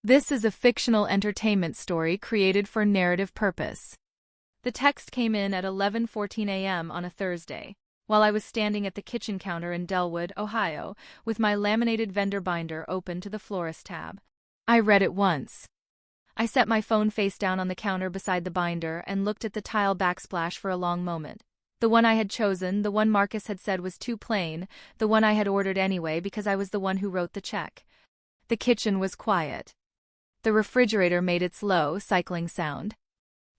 This is a fictional entertainment story created for narrative purpose. The text came in at 11:14 a.m. on a Thursday, while I was standing at the kitchen counter in Delwood, Ohio, with my laminated vendor binder open to the florist tab. I read it once. I set my phone face down on the counter beside the binder and looked at the tile backsplash for a long moment. The one I had chosen, the one Marcus had said was too plain, the one I had ordered anyway because I was the one who wrote the check. The kitchen was quiet. The refrigerator made its low, cycling sound.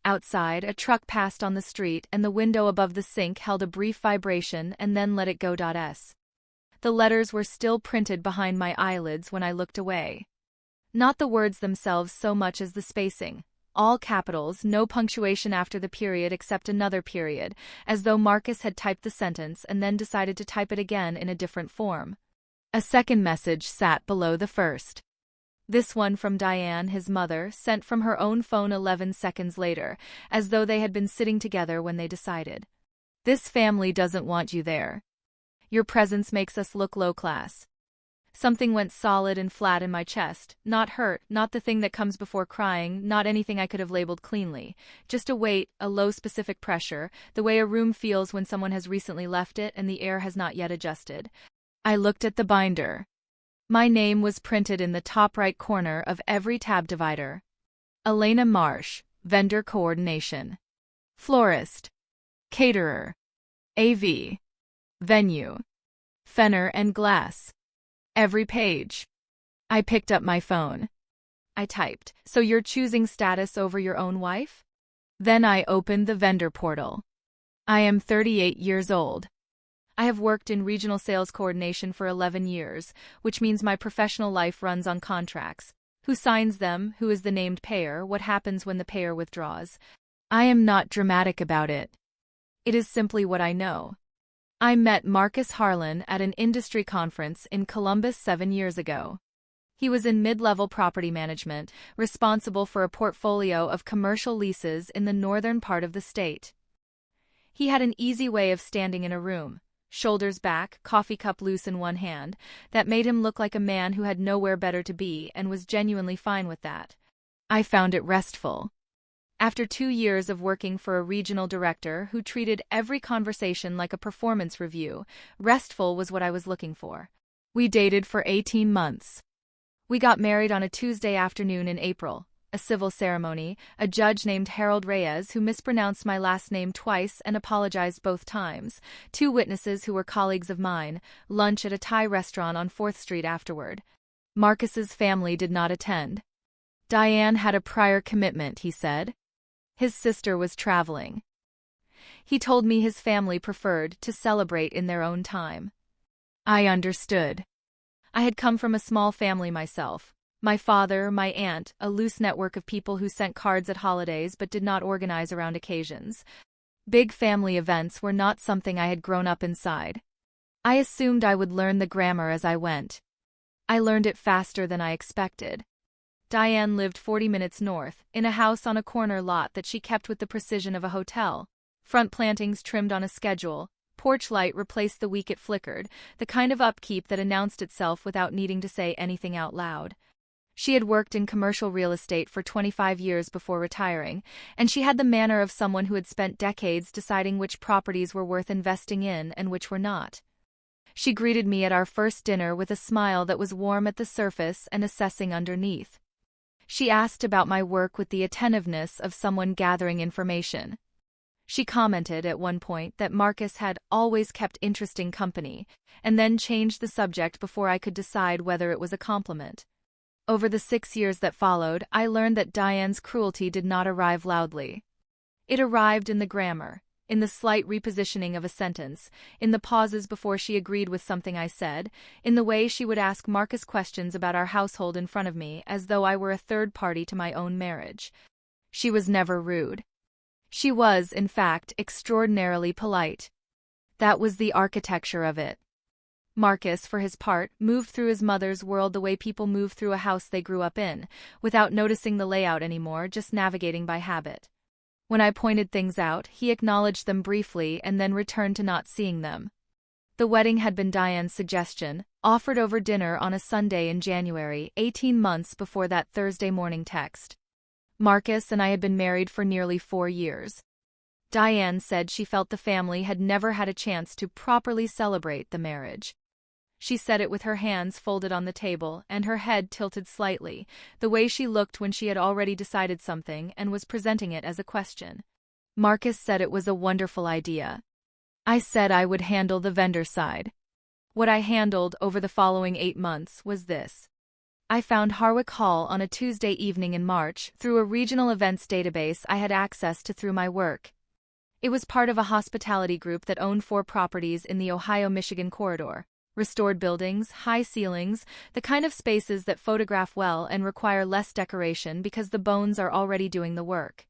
Outside, a truck passed on the street and the window above the sink held a brief vibration and then let it go. The letters were still printed behind my eyelids when I looked away. Not the words themselves so much as the spacing. All capitals, no punctuation after the period except another period, as though Marcus had typed the sentence and then decided to type it again in a different form. A second message sat below the first. This one from Diane, his mother, sent from her own phone 11 seconds later, as though they had been sitting together when they decided. This family doesn't want you there. Your presence makes us look low class. Something went solid and flat in my chest, not hurt, not the thing that comes before crying, not anything I could have labeled cleanly, just a weight, a low specific pressure, the way a room feels when someone has recently left it and the air has not yet adjusted. I looked at the binder. My name was printed in the top right corner of every tab divider. Elena Marsh, Vendor Coordination. Florist. Caterer. AV. Venue. Fenner and Glass. Every page. I picked up my phone. I typed, "So you're choosing status over your own wife?" Then I opened the vendor portal. I am 38 years old. I have worked in regional sales coordination for 11 years, which means my professional life runs on contracts. Who signs them, who is the named payer, what happens when the payer withdraws. I am not dramatic about it. It is simply what I know. I met Marcus Harlan at an industry conference in Columbus 7 years ago. He was in mid-level property management, responsible for a portfolio of commercial leases in the northern part of the state. He had an easy way of standing in a room, shoulders back, coffee cup loose in one hand, that made him look like a man who had nowhere better to be and was genuinely fine with that. I found it restful. After 2 years of working for a regional director who treated every conversation like a performance review, restful was what I was looking for. We dated for 18 months. We got married on a Tuesday afternoon in April. A civil ceremony, a judge named Harold Reyes who mispronounced my last name twice and apologized both times, 2 witnesses who were colleagues of mine, lunch at a Thai restaurant on 4th Street afterward. Marcus's family did not attend. Diane had a prior commitment, he said. His sister was traveling. He told me his family preferred to celebrate in their own time. I understood. I had come from a small family myself. My father, my aunt, a loose network of people who sent cards at holidays but did not organize around occasions. Big family events were not something I had grown up inside. I assumed I would learn the grammar as I went. I learned it faster than I expected. Diane lived 40 minutes north, in a house on a corner lot that she kept with the precision of a hotel. Front plantings trimmed on a schedule, porch light replaced the week it flickered, the kind of upkeep that announced itself without needing to say anything out loud. She had worked in commercial real estate for 25 years before retiring, and she had the manner of someone who had spent decades deciding which properties were worth investing in and which were not. She greeted me at our first dinner with a smile that was warm at the surface and assessing underneath. She asked about my work with the attentiveness of someone gathering information. She commented at one point that Marcus had always kept interesting company, and then changed the subject before I could decide whether it was a compliment. Over the 6 years that followed, I learned that Diane's cruelty did not arrive loudly. It arrived in the grammar, in the slight repositioning of a sentence, in the pauses before she agreed with something I said, in the way she would ask Marcus questions about our household in front of me as though I were a third party to my own marriage. She was never rude. She was, in fact, extraordinarily polite. That was the architecture of it. Marcus, for his part, moved through his mother's world the way people move through a house they grew up in, without noticing the layout anymore, just navigating by habit. When I pointed things out, he acknowledged them briefly and then returned to not seeing them. The wedding had been Diane's suggestion, offered over dinner on a Sunday in January, 18 months before that Thursday morning text. Marcus and I had been married for nearly 4 years. Diane said she felt the family had never had a chance to properly celebrate the marriage. She said it with her hands folded on the table and her head tilted slightly, the way she looked when she had already decided something and was presenting it as a question. Marcus said it was a wonderful idea. I said I would handle the vendor side. What I handled over the following 8 months was this. I found Harwick Hall on a Tuesday evening in March through a regional events database I had access to through my work. It was part of a hospitality group that owned 4 properties in the Ohio-Michigan corridor. Restored buildings, high ceilings, the kind of spaces that photograph well and require less decoration because the bones are already doing the work.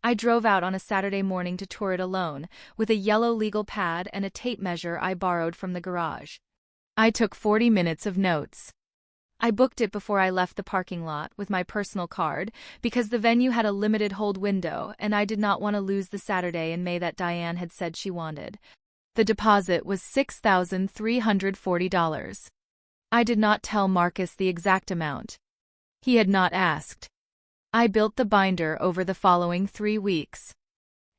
I drove out on a Saturday morning to tour it alone, with a yellow legal pad and a tape measure I borrowed from the garage. I took 40 minutes of notes. I booked it before I left the parking lot with my personal card because the venue had a limited hold window and I did not want to lose the Saturday in May that Diane had said she wanted. The deposit was $6,340. I did not tell Marcus the exact amount. He had not asked. I built the binder over the following 3 weeks.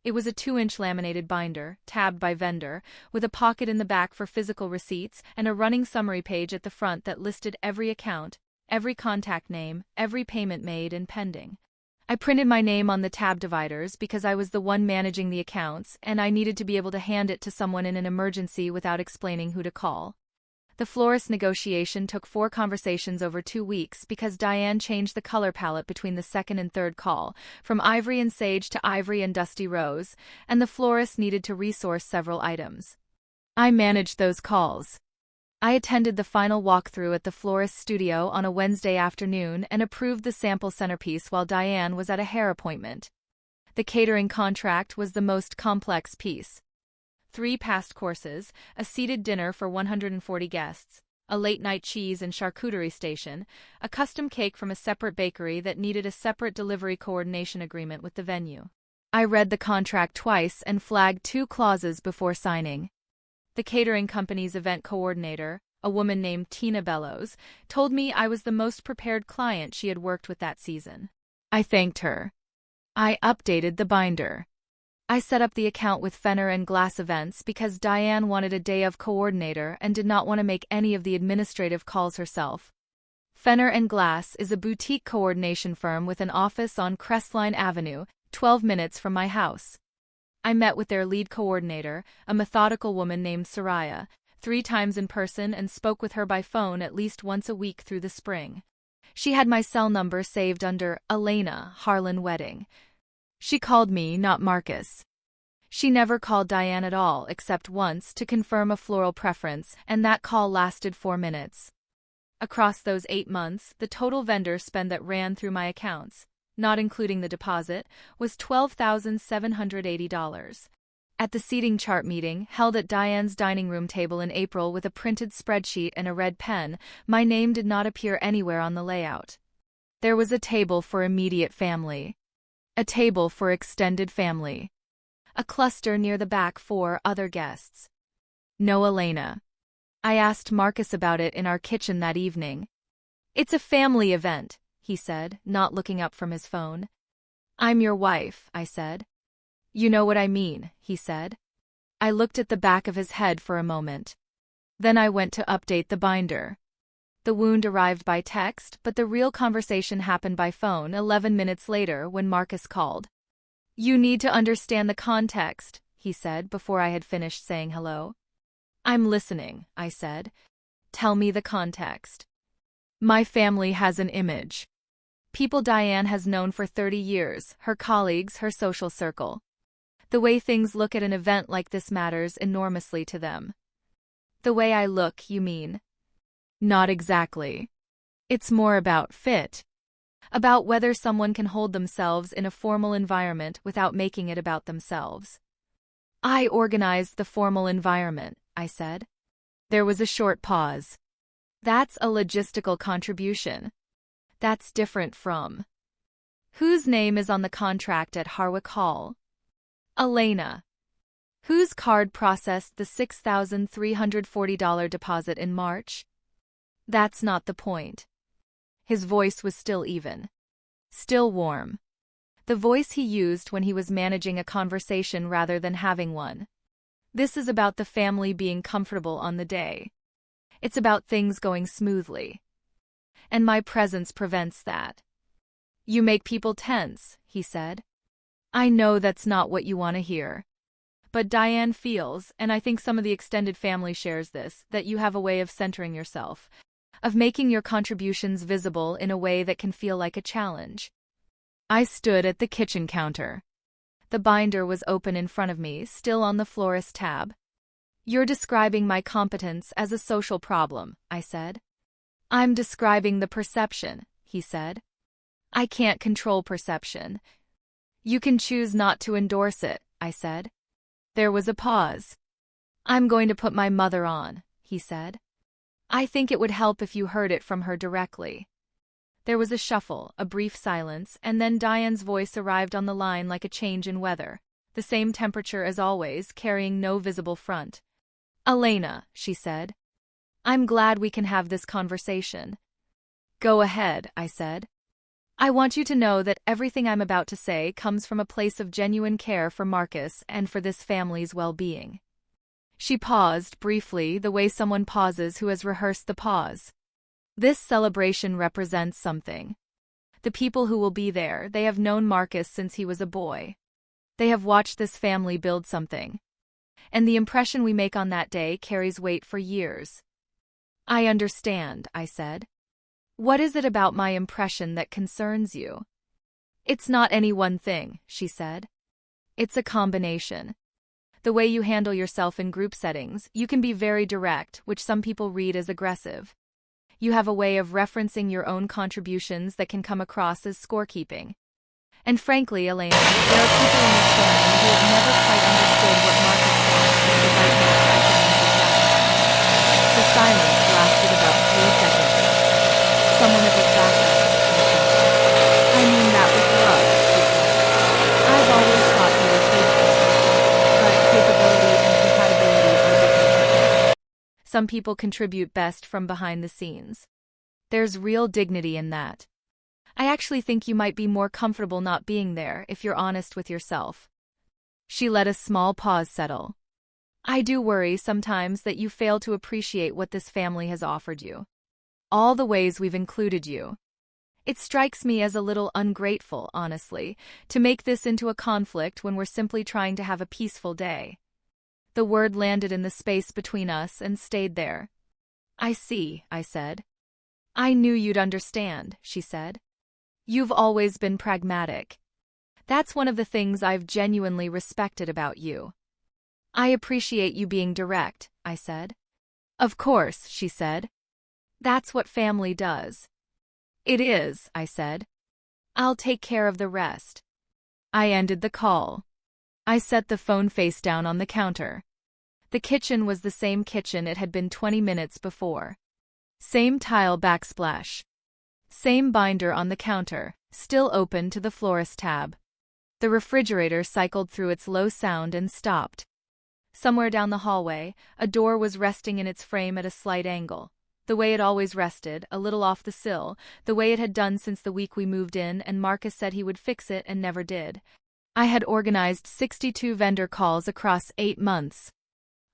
It was a 2-inch laminated binder, tabbed by vendor, with a pocket in the back for physical receipts and a running summary page at the front that listed every account, every contact name, every payment made and pending. I printed my name on the tab dividers because I was the one managing the accounts and I needed to be able to hand it to someone in an emergency without explaining who to call. The florist negotiation took 4 conversations over 2 weeks because Diane changed the color palette between the second and third call, from ivory and sage to ivory and dusty rose, and the florist needed to resource several items. I managed those calls. I attended the final walkthrough at the florist's studio on a Wednesday afternoon and approved the sample centerpiece while Diane was at a hair appointment. The catering contract was the most complex piece. 3 past courses, a seated dinner for 140 guests, a late-night cheese and charcuterie station, a custom cake from a separate bakery that needed a separate delivery coordination agreement with the venue. I read the contract twice and flagged 2 clauses before signing. The catering company's event coordinator, a woman named Tina Bellows, told me I was the most prepared client she had worked with that season. I thanked her. I updated the binder. I set up the account with Fenner and Glass Events because Diane wanted a day of coordinator and did not want to make any of the administrative calls herself. Fenner and Glass is a boutique coordination firm with an office on Crestline Avenue, 12 minutes from my house. I met with their lead coordinator, a methodical woman named Soraya, 3 times in person and spoke with her by phone at least once a week through the spring. She had my cell number saved under Elena, Harlan Wedding. She called me, not Marcus. She never called Diane at all except once to confirm a floral preference, and that call lasted 4 minutes. Across those 8 months, the total vendor spend that ran through my accounts, not including the deposit, was $12,780. At the seating chart meeting, held at Diane's dining room table in April with a printed spreadsheet and a red pen, my name did not appear anywhere on the layout. There was a table for immediate family. A table for extended family. A cluster near the back for other guests. No Elena. I asked Marcus about it in our kitchen that evening. It's a family event, he said, not looking up from his phone. I'm your wife, I said. You know what I mean, he said. I looked at the back of his head for a moment. Then I went to update the binder. The wound arrived by text, but the real conversation happened by phone 11 minutes later when Marcus called. You need to understand the context, he said before I had finished saying hello. I'm listening, I said. Tell me the context. My family has an image. People Diane has known for 30 years, her colleagues, her social circle. The way things look at an event like this matters enormously to them. The way I look, you mean? Not exactly. It's more about fit. About whether someone can hold themselves in a formal environment without making it about themselves. I organized the formal environment, I said. There was a short pause. That's a logistical contribution. That's different from. Whose name is on the contract at Harwick Hall? Elena. Whose card processed the $6,340 deposit in March? That's not the point. His voice was still even. Still warm. The voice he used when he was managing a conversation rather than having one. This is about the family being comfortable on the day. It's about things going smoothly. And my presence prevents that. You make people tense, he said. I know that's not what you want to hear. But Diane feels, and I think some of the extended family shares this, that you have a way of centering yourself, of making your contributions visible in a way that can feel like a challenge. I stood at the kitchen counter. The binder was open in front of me, still on the florist tab. You're describing my competence as a social problem, I said. I'm describing the perception, he said. I can't control perception. You can choose not to endorse it, I said. There was a pause. I'm going to put my mother on, he said. I think it would help if you heard it from her directly. There was a shuffle, a brief silence, and then Diane's voice arrived on the line like a change in weather, the same temperature as always, carrying no visible front. Elena, she said. I'm glad we can have this conversation. Go ahead, I said. I want you to know that everything I'm about to say comes from a place of genuine care for Marcus and for this family's well-being. She paused briefly, the way someone pauses who has rehearsed the pause. This celebration represents something. The people who will be there, they have known Marcus since he was a boy. They have watched this family build something. And the impression we make on that day carries weight for years. I understand, I said. What is it about my impression that concerns you? It's not any one thing, she said. It's a combination. The way you handle yourself in group settings, you can be very direct, which some people read as aggressive. You have a way of referencing your own contributions that can come across as scorekeeping. And frankly, Elena, there are people in this family who have never quite understood what Marcus thought was the right match. The silence lasted about 3 seconds. Someone at his back, I mean that with love, she said. I've always thought you were capable, but capability and compatibility are different things. Some people contribute best from behind the scenes. There's real dignity in that. I actually think you might be more comfortable not being there if you're honest with yourself. She let a small pause settle. I do worry sometimes that you fail to appreciate what this family has offered you. All the ways we've included you. It strikes me as a little ungrateful, honestly, to make this into a conflict when we're simply trying to have a peaceful day. The word landed in the space between us and stayed there. I see, I said. I knew you'd understand, she said. You've always been pragmatic. That's one of the things I've genuinely respected about you. I appreciate you being direct, I said. Of course, she said. That's what family does. It is, I said. I'll take care of the rest. I ended the call. I set the phone face down on the counter. The kitchen was the same kitchen it had been 20 minutes before. Same tile backsplash. Same binder on the counter, still open to the florist tab. The refrigerator cycled through its low sound and stopped. Somewhere down the hallway, a door was resting in its frame at a slight angle. The way it always rested, a little off the sill, the way it had done since the week we moved in and Marcus said he would fix it and never did. I had organized 62 vendor calls across 8 months.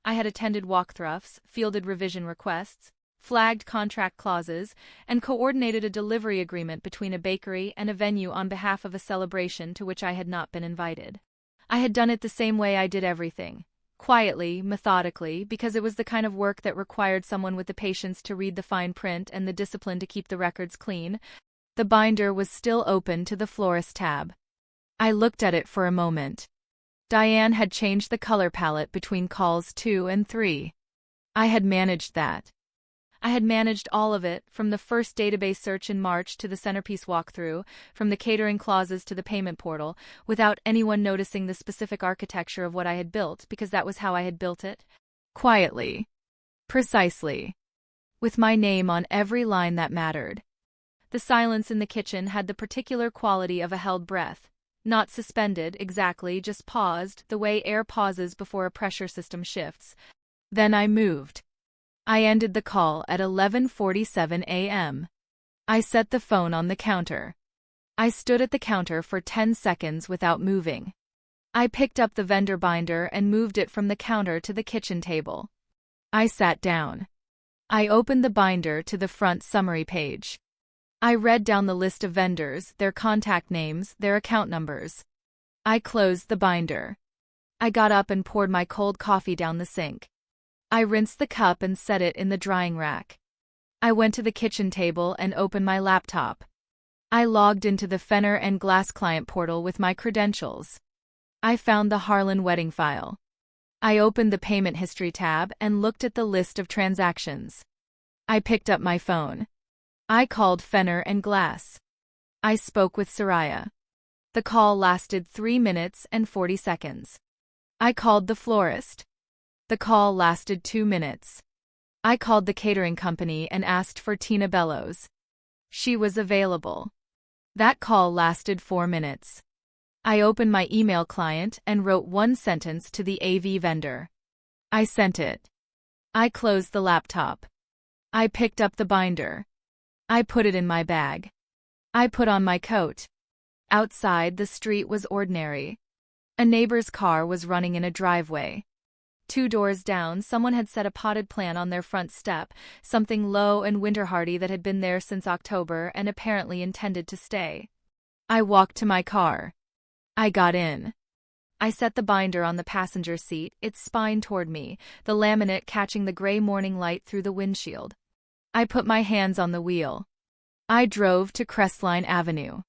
I had attended walkthroughs, fielded revision requests, flagged contract clauses, and coordinated a delivery agreement between a bakery and a venue on behalf of a celebration to which I had not been invited. I had done it the same way I did everything. Quietly, methodically, because it was the kind of work that required someone with the patience to read the fine print and the discipline to keep the records clean. The binder was still open to the florist tab. I looked at it for a moment. Diane had changed the color palette between calls 2 and 3. I had managed that. I had managed all of it, from the first database search in March to the centerpiece walkthrough, from the catering clauses to the payment portal, without anyone noticing the specific architecture of what I had built, because that was how I had built it. Quietly. Precisely. With my name on every line that mattered. The silence in the kitchen had the particular quality of a held breath. Not suspended, exactly, just paused, the way air pauses before a pressure system shifts. Then I moved. I ended the call at 11:47 a.m. I set the phone on the counter. I stood at the counter for 10 seconds without moving. I picked up the vendor binder and moved it from the counter to the kitchen table. I sat down. I opened the binder to the front summary page. I read down the list of vendors, their contact names, their account numbers. I closed the binder. I got up and poured my cold coffee down the sink. I rinsed the cup and set it in the drying rack. I went to the kitchen table and opened my laptop. I logged into the Fenner and Glass client portal with my credentials. I found the Harlan wedding file. I opened the payment history tab and looked at the list of transactions. I picked up my phone. I called Fenner and Glass. I spoke with Soraya. The call lasted 3 minutes and 40 seconds. I called the florist. The call lasted 2 minutes. I called the catering company and asked for Tina Bellows. She was available. That call lasted 4 minutes. I opened my email client and wrote one sentence to the AV vendor. I sent it. I closed the laptop. I picked up the binder. I put it in my bag. I put on my coat. Outside, the street was ordinary. A neighbor's car was running in a driveway. 2 doors down, someone had set a potted plant on their front step, something low and winter-hardy that had been there since October and apparently intended to stay. I walked to my car. I got in. I set the binder on the passenger seat, its spine toward me, the laminate catching the gray morning light through the windshield. I put my hands on the wheel. I drove to Crestline Avenue.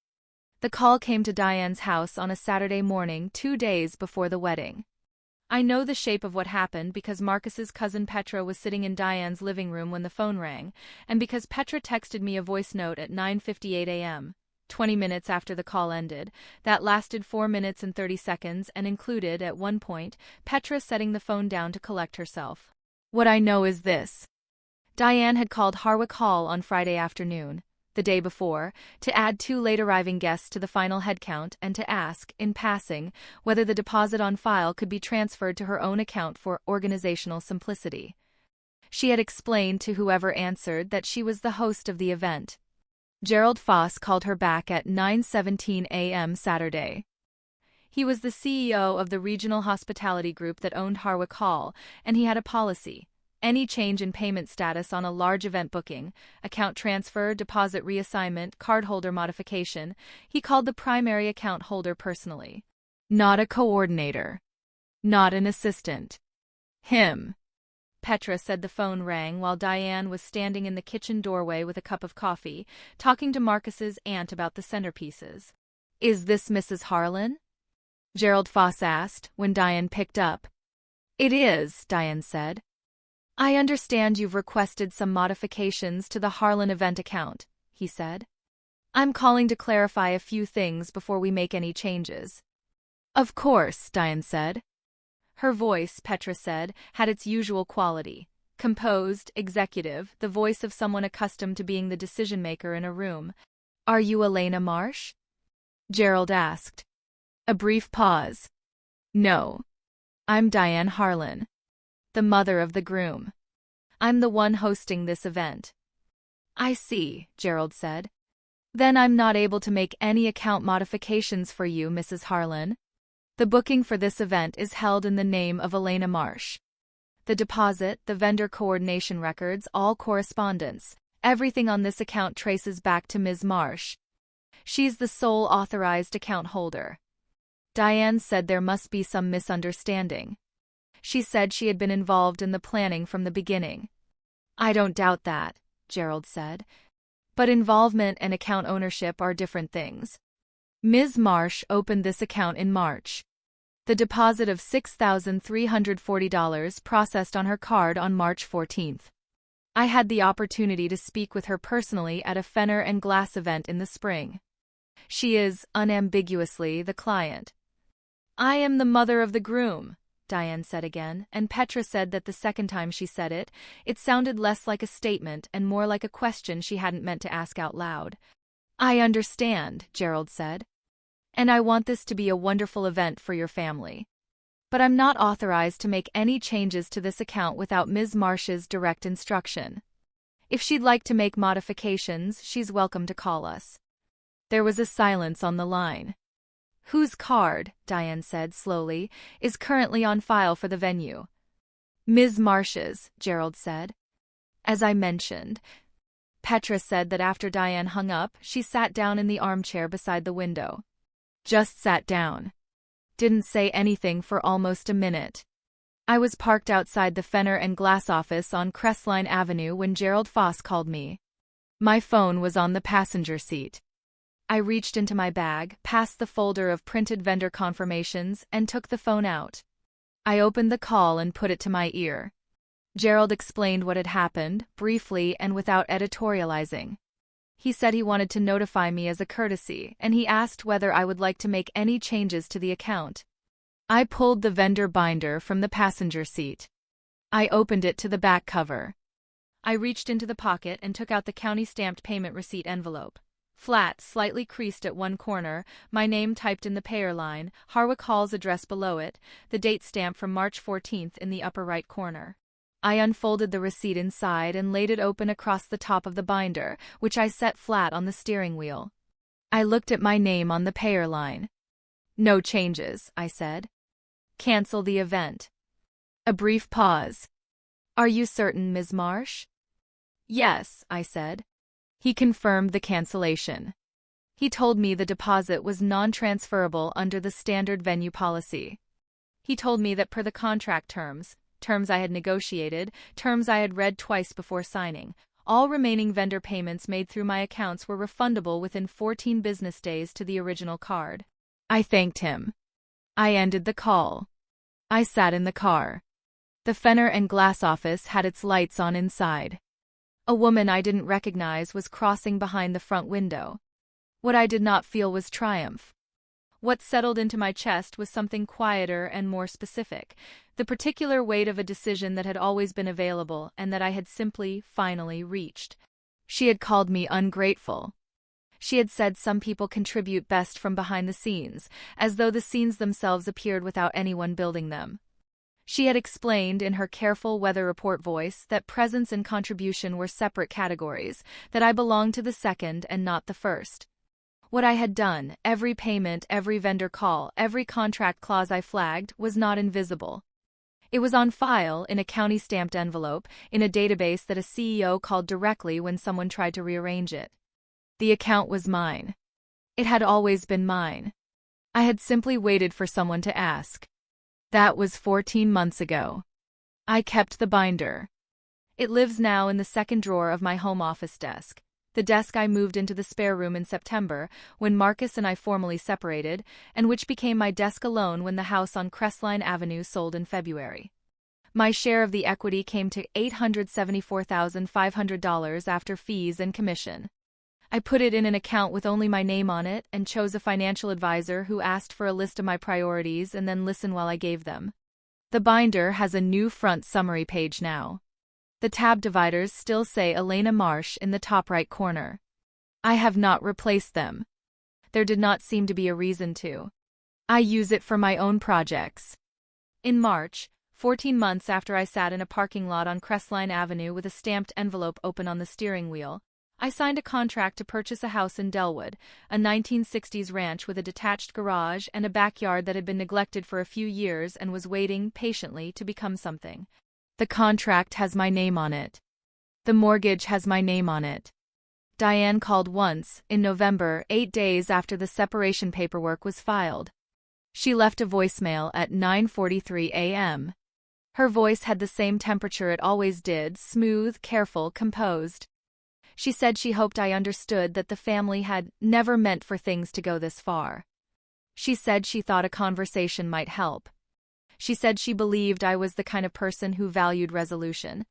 The call came to Diane's house on a Saturday morning, 2 days before the wedding. I know the shape of what happened because Marcus's cousin Petra was sitting in Diane's living room when the phone rang, and because Petra texted me a voice note at 9:58 a.m., 20 minutes after the call ended, that lasted 4 minutes and 30 seconds and included, at one point, Petra setting the phone down to collect herself. What I know is this. Diane had called Harwick Hall on Friday afternoon, the day before, to add 2 late-arriving guests to the final headcount and to ask, in passing, whether the deposit on file could be transferred to her own account for organizational simplicity. She had explained to whoever answered that she was the host of the event. Gerald Foss called her back at 9:17 a.m. Saturday. He was the CEO of the regional hospitality group that owned Harwick Hall, and he had a policy. Any change in payment status on a large event booking, account transfer, deposit reassignment, cardholder modification, he called the primary account holder personally. Not a coordinator. Not an assistant. Him. Petra said the phone rang while Diane was standing in the kitchen doorway with a cup of coffee, talking to Marcus's aunt about the centerpieces. Is this Mrs. Harlan? Gerald Foss asked, when Diane picked up. It is, Diane said. I understand you've requested some modifications to the Harlan event account, he said. I'm calling to clarify a few things before we make any changes. Of course, Diane said. Her voice, Petra said, had its usual quality. Composed, executive, the voice of someone accustomed to being the decision-maker in a room. Are you Elena Marsh? Gerald asked. A brief pause. No. I'm Diane Harlan, the mother of the groom. I'm the one hosting this event. I see, Gerald said. Then I'm not able to make any account modifications for you, Mrs. Harlan. The booking for this event is held in the name of Elena Marsh. The deposit, the vendor coordination records, all correspondence, everything on this account traces back to Ms. Marsh. She's the sole authorized account holder. Diane said there must be some misunderstanding. She said she had been involved in the planning from the beginning. I don't doubt that, Gerald said. But involvement and account ownership are different things. Ms. Marsh opened this account in March. The deposit of $6,340 processed on her card on March 14th. I had the opportunity to speak with her personally at a Fenner and Glass event in the spring. She is, unambiguously, the client. I am the mother of the groom, Diane said again, and Petra said that the second time she said it, it sounded less like a statement and more like a question she hadn't meant to ask out loud. I understand, Gerald said. And I want this to be a wonderful event for your family. But I'm not authorized to make any changes to this account without Ms. Marsh's direct instruction. If she'd like to make modifications, she's welcome to call us." There was a silence on the line. "Whose card," Diane said slowly, "is currently on file for the venue?" "Ms. Marsh's," Gerald said. "As I mentioned." Petra said that after Diane hung up, she sat down in the armchair beside the window. Just sat down. Didn't say anything for almost a minute. I was parked outside the Fenner and Glass office on Crestline Avenue when Gerald Foss called me. My phone was on the passenger seat. I reached into my bag, past the folder of printed vendor confirmations, and took the phone out. I opened the call and put it to my ear. Gerald explained what had happened, briefly and without editorializing. He said he wanted to notify me as a courtesy, and he asked whether I would like to make any changes to the account. I pulled the vendor binder from the passenger seat. I opened it to the back cover. I reached into the pocket and took out the county-stamped payment receipt envelope. Flat, slightly creased at one corner, my name typed in the payer line, Harwick Hall's address below it, the date stamp from March 14th in the upper right corner. I unfolded the receipt inside and laid it open across the top of the binder, which I set flat on the steering wheel. I looked at my name on the payer line. "No changes," I said. "Cancel the event." A brief pause. "Are you certain, Ms. Marsh?" "Yes," I said. He confirmed the cancellation. He told me the deposit was non-transferable under the standard venue policy. He told me that per the contract terms I had negotiated, terms I had read twice before signing, all remaining vendor payments made through my accounts were refundable within 14 business days to the original card. I thanked him. I ended the call. I sat in the car. The Fenner and Glass office had its lights on inside. A woman I didn't recognize was crossing behind the front window. What I did not feel was triumph. What settled into my chest was something quieter and more specific, the particular weight of a decision that had always been available and that I had simply, finally reached. She had called me ungrateful. She had said some people contribute best from behind the scenes, as though the scenes themselves appeared without anyone building them. She had explained in her careful weather report voice that presence and contribution were separate categories, that I belonged to the second and not the first. What I had done, every payment, every vendor call, every contract clause I flagged, was not invisible. It was on file in a county-stamped envelope, in a database that a CEO called directly when someone tried to rearrange it. The account was mine. It had always been mine. I had simply waited for someone to ask. That was 14 months ago. I kept the binder. It lives now in the second drawer of my home office desk, the desk I moved into the spare room in September, when Marcus and I formally separated, and which became my desk alone when the house on Crestline Avenue sold in February. My share of the equity came to $874,500 after fees and commission. I put it in an account with only my name on it and chose a financial advisor who asked for a list of my priorities and then listened while I gave them. The binder has a new front summary page now. The tab dividers still say Elena Marsh in the top right corner. I have not replaced them. There did not seem to be a reason to. I use it for my own projects. In March, 14 months after I sat in a parking lot on Crestline Avenue with a stamped envelope open on the steering wheel, I signed a contract to purchase a house in Delwood, a 1960s ranch with a detached garage and a backyard that had been neglected for a few years and was waiting patiently to become something. The contract has my name on it. The mortgage has my name on it. Diane called once, in November, 8 days after the separation paperwork was filed. She left a voicemail at 9:43 a.m. Her voice had the same temperature it always did, smooth, careful, composed. She said she hoped I understood that the family had never meant for things to go this far. She said she thought a conversation might help. She said she believed I was the kind of person who valued resolution.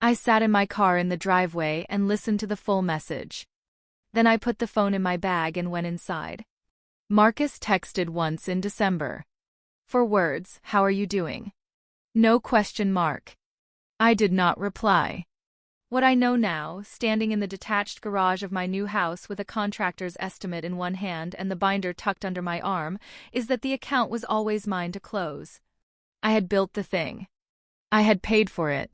I sat in my car in the driveway and listened to the full message. Then I put the phone in my bag and went inside. Marcus texted once in December. 4 words, "How are you doing?" No question mark. I did not reply. What I know now, standing in the detached garage of my new house with a contractor's estimate in one hand and the binder tucked under my arm, is that the account was always mine to close. I had built the thing. I had paid for it.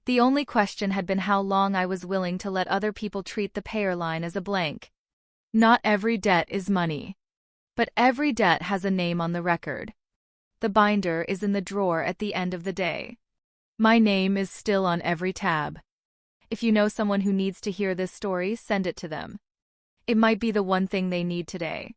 The only question had been how long I was willing to let other people treat the payer line as a blank. Not every debt is money. But every debt has a name on the record. The binder is in the drawer at the end of the day. My name is still on every tab. If you know someone who needs to hear this story, send it to them. It might be the one thing they need today.